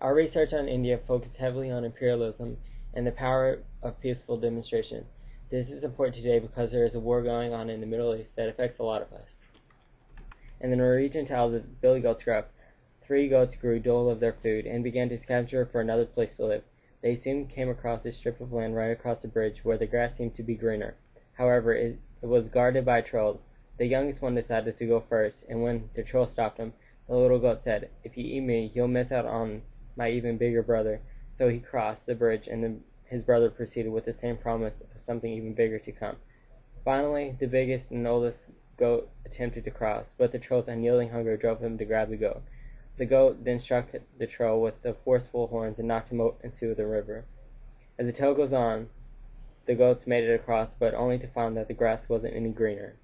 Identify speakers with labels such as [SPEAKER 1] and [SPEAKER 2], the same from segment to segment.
[SPEAKER 1] Our research on India focused heavily on imperialism and the power of peaceful demonstration. This is important today because there is a war going on in the Middle East that affects a lot of us. In the Norwegian tale The Billy Goats Grew Up, 3 goats grew dull of their food and began to scavenge for another place to live. They soon came across a strip of land right across the bridge where the grass seemed to be greener. However, it was guarded by a troll. The youngest one decided to go first, and when the troll stopped him, the little goat said, "If you eat me, you'll miss out on my even bigger brother." So he crossed the bridge, and his brother proceeded with the same promise of something even bigger to come. Finally, the biggest and oldest goat attempted to cross, but the troll's unyielding hunger drove him to grab the goat. The goat then struck the troll with the forceful horns and knocked him into the river. As the tale goes on, the goats made it across, but only to find that the grass wasn't any greener.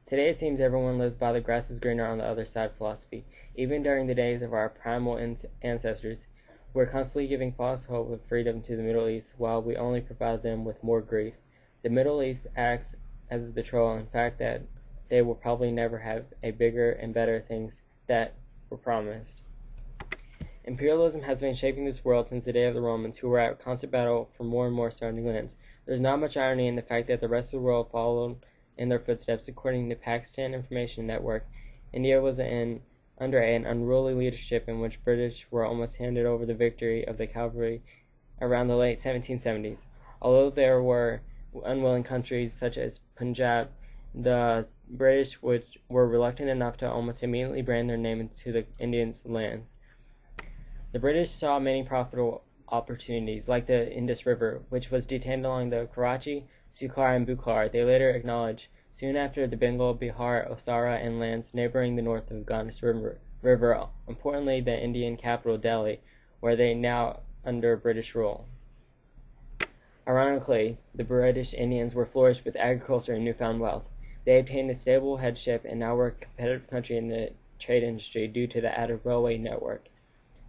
[SPEAKER 1] Today it seems everyone lives by the grass is greener on the other side philosophy. Even during the days of our primal ancestors, we're constantly giving false hope of freedom to the Middle East while we only provide them with more grief. The Middle East acts as the troll, in fact, that they will probably never have a bigger and better things that were promised. Imperialism has been shaping this world since the day of the Romans, who were at constant battle for more and more surrounding lands. There's not much irony in the fact that the rest of the world followed in their footsteps. According to Pakistan Information Network, India was under an unruly leadership in which British were almost handed over the victory of the cavalry around the late 1770s. Although there were unwilling countries such as Punjab, the British were reluctant enough to almost immediately brand their name into the Indians' lands. The British saw many profitable opportunities, like the Indus River, which was detained along the Karachi, Sukhar, and Bukhar. They later acknowledged, soon after, the Bengal, Bihar, Osara, and lands neighboring the north of Ganges River. Importantly, the Indian capital, Delhi, where they now under British rule. Ironically, the British Indians were flourished with agriculture and newfound wealth. They obtained a stable headship and now were a competitive country in the trade industry due to the added railway network.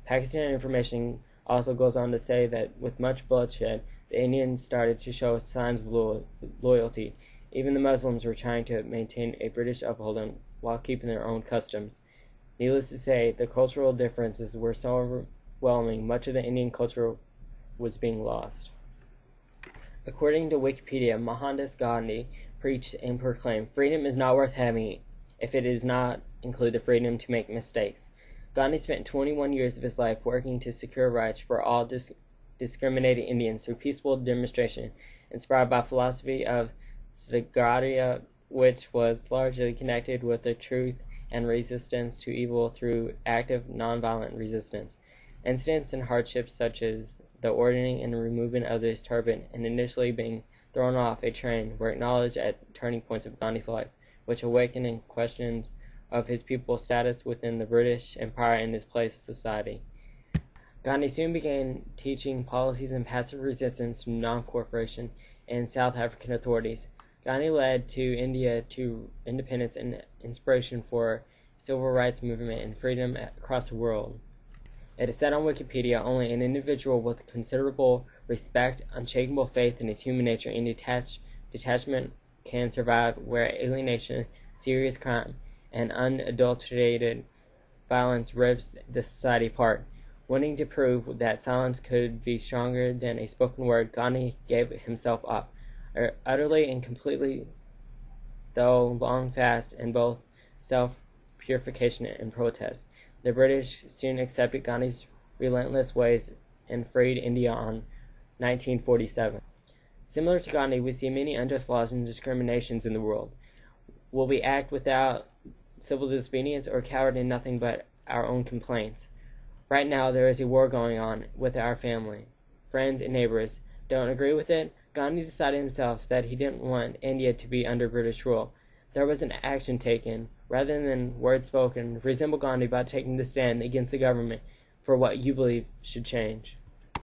[SPEAKER 1] Pakistan Information also goes on to say that with much bloodshed, the Indians started to show signs of loyalty. Even the Muslims were trying to maintain a British upholding while keeping their own customs. Needless to say, the cultural differences were so overwhelming, much of the Indian culture was being lost. According to Wikipedia, Mohandas Gandhi preached and proclaimed, "Freedom is not worth having if it does not include the freedom to make mistakes." Gandhi spent 21 years of his life working to secure rights for all discriminated Indians through peaceful demonstration, inspired by philosophy of Svaghariya, which was largely connected with the truth and resistance to evil through active, nonviolent resistance. Incidents and hardships such as the ordering and removing of his turban and initially being thrown off a train were acknowledged at turning points of Gandhi's life, which awakened in questions of his people's status within the British Empire and his place in society. Gandhi soon began teaching policies and passive resistance to non-cooperation and South African authorities. Gandhi led to India to independence and inspiration for civil rights movement and freedom across the world. It is said on Wikipedia, only an individual with considerable respect, unshakable faith in his human nature, and detachment can survive where alienation, serious crime, and unadulterated violence rips the society apart. Wanting to prove that silence could be stronger than a spoken word, Gandhi gave himself up, utterly and completely, though long fast in both self-purification and protest. The British soon accepted Gandhi's relentless ways and freed India on 1947. Similar to Gandhi, we see many unjust laws and discriminations in the world. Will we act without civil disobedience or coward in nothing but our own complaints? Right now there is a war going on with our family, friends, and neighbors. Don't agree with it? Gandhi decided himself that he didn't want India to be under British rule. There was an action taken, rather than words spoken. Resemble Gandhi by taking the stand against the government for what you believe should change.